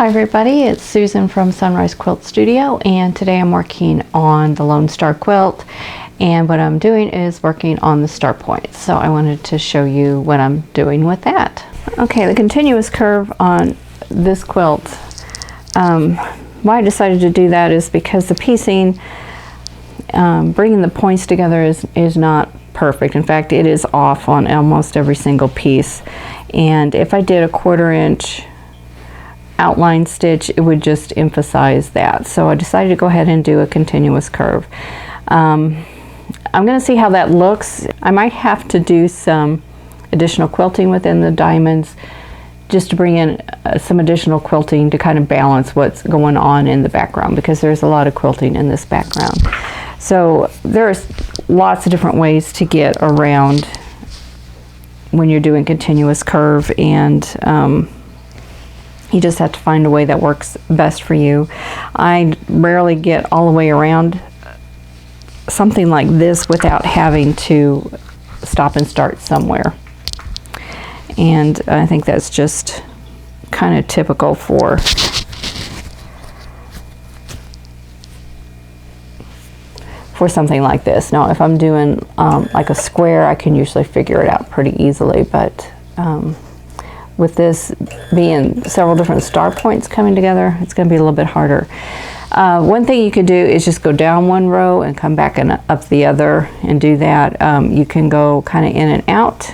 Hi everybody, it's Susan from Sunrise Quilt Studio, and today I'm working on the Lone Star quilt, and what I'm doing is working on the star points. So I wanted to show you what I'm doing with that. Okay, the continuous curve on this quilt, why I decided to do that is because the piecing, bringing the points together is not perfect. In fact, it is off on almost every single piece, and if I did a 1/4 inch outline stitch, it would just emphasize that. So I decided to go ahead and do a continuous curve. I'm going to see how that looks. I might have to do some additional quilting within the diamonds just to bring in some additional quilting to kind of balance what's going on in the background, because there's a lot of quilting in this background. So there's lots of different ways to get around when you're doing continuous curve, and you just have to find a way that works best for you. I rarely get all the way around something like this without having to stop and start somewhere. And I think that's just kind of typical for something like this. Now, if I'm doing like a square, I can usually figure it out pretty easily, but with this being several different star points coming together, it's going to be a little bit harder. One thing you could do is just go down one row and come back and up the other and do that. You can go kind of in and out,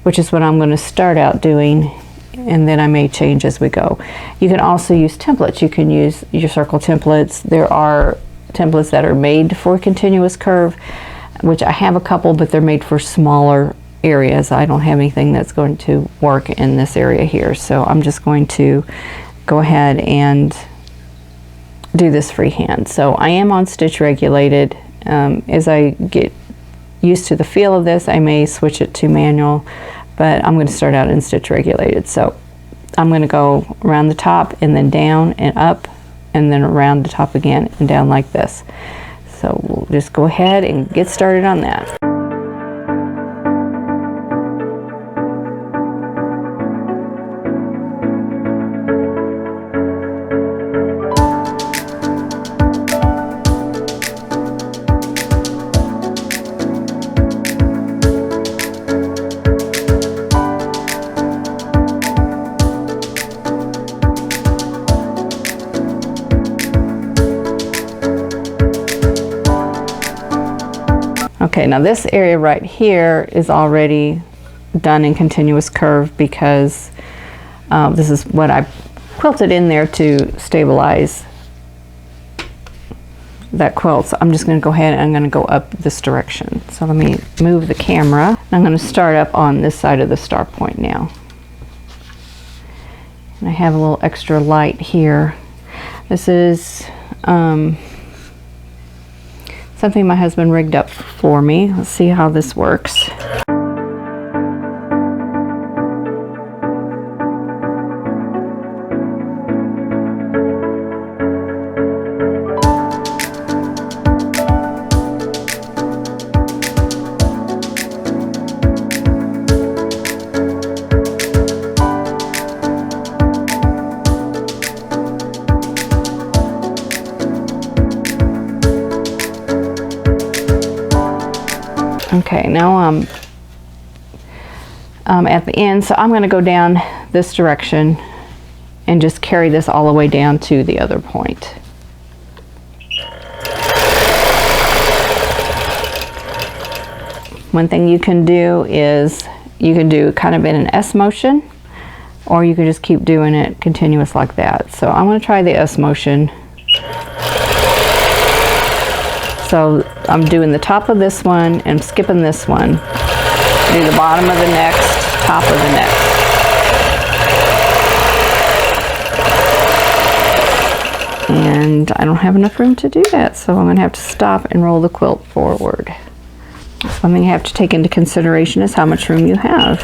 which is what I'm going to start out doing, and then I may change as we go. You can also use templates. You can use your circle templates. There are templates that are made for continuous curve, which I have a couple, but they're made for smaller areas. I don't have anything that's going to work in this area here, so I'm just going to go ahead and do this freehand. So I am on stitch regulated. As I get used to the feel of this, I may switch it to manual, but I'm going to start out in stitch regulated. So I'm going to go around the top and then down and up, and then around the top again and down like this. So we'll just go ahead and get started on that. Okay, now this area right here is already done in continuous curve because this is what I quilted in there to stabilize that quilt. So I'm just going to go ahead and I'm going to go up this direction. So let me move the camera. I'm going to start up on this side of the star point now. And I have a little extra light here. This is something my husband rigged up for me. Let's see how this works. Okay, now I'm at the end, so I'm going to go down this direction and just carry this all the way down to the other point. One thing you can do is you can do kind of in an S motion, or you can just keep doing it continuous like that. So I'm going to try the S motion. So I'm doing the top of this one and skipping this one. Do the bottom of the next, top of the next. And I don't have enough room to do that, so I'm going to have to stop and roll the quilt forward. Something you have to take into consideration is how much room you have.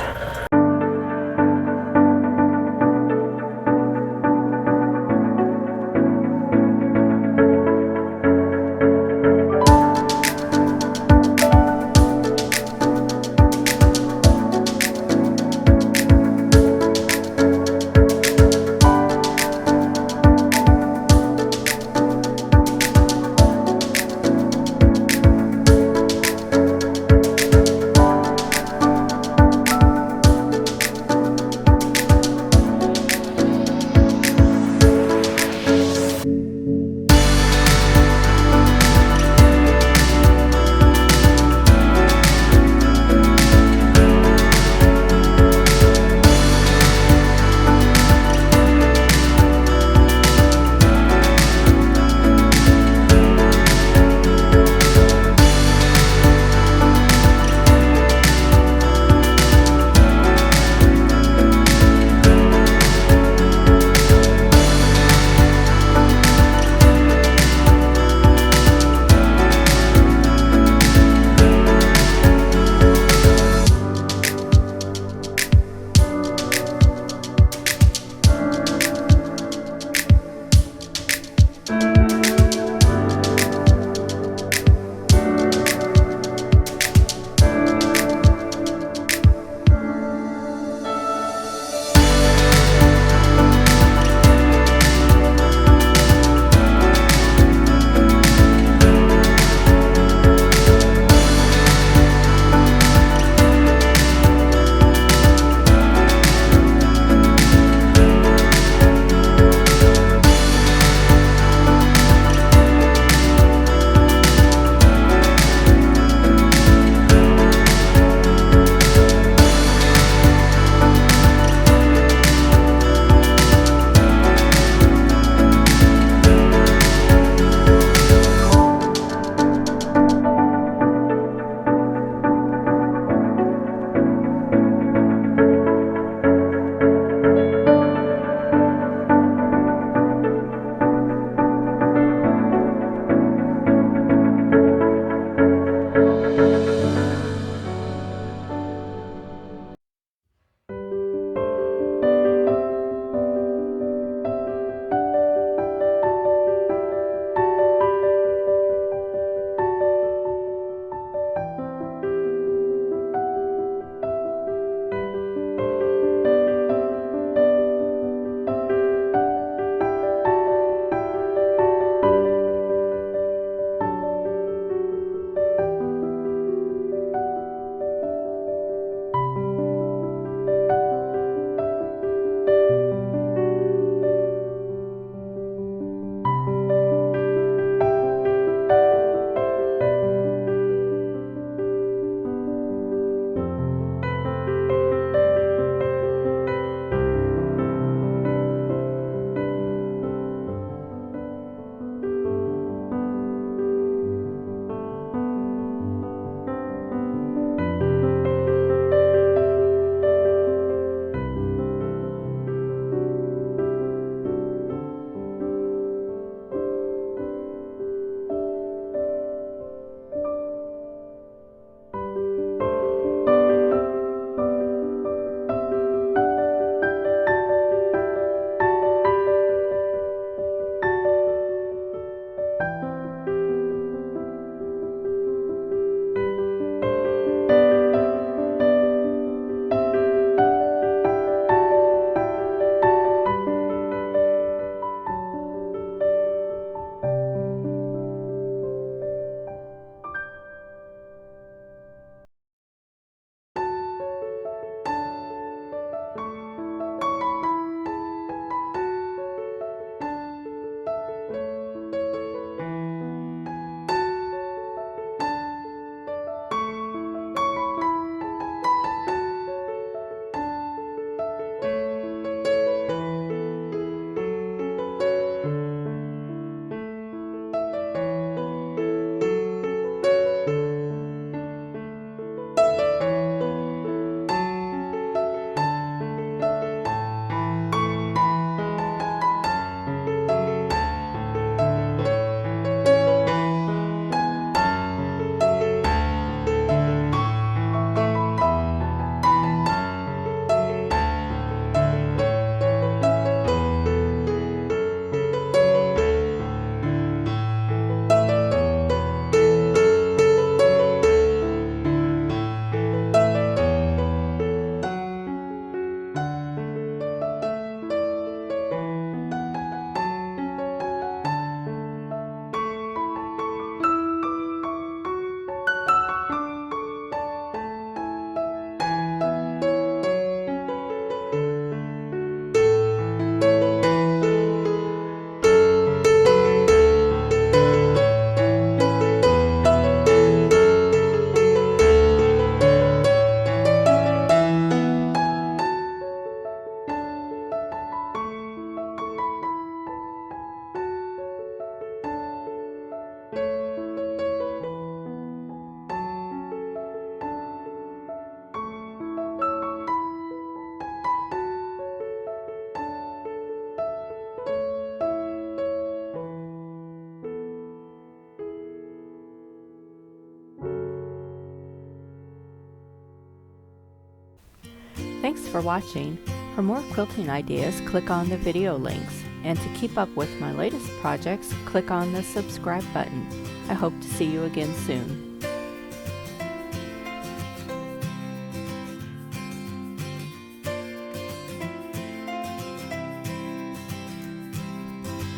Thanks for watching. For more quilting ideas, click on the video links. And to keep up with my latest projects, click on the subscribe button. I hope to see you again soon.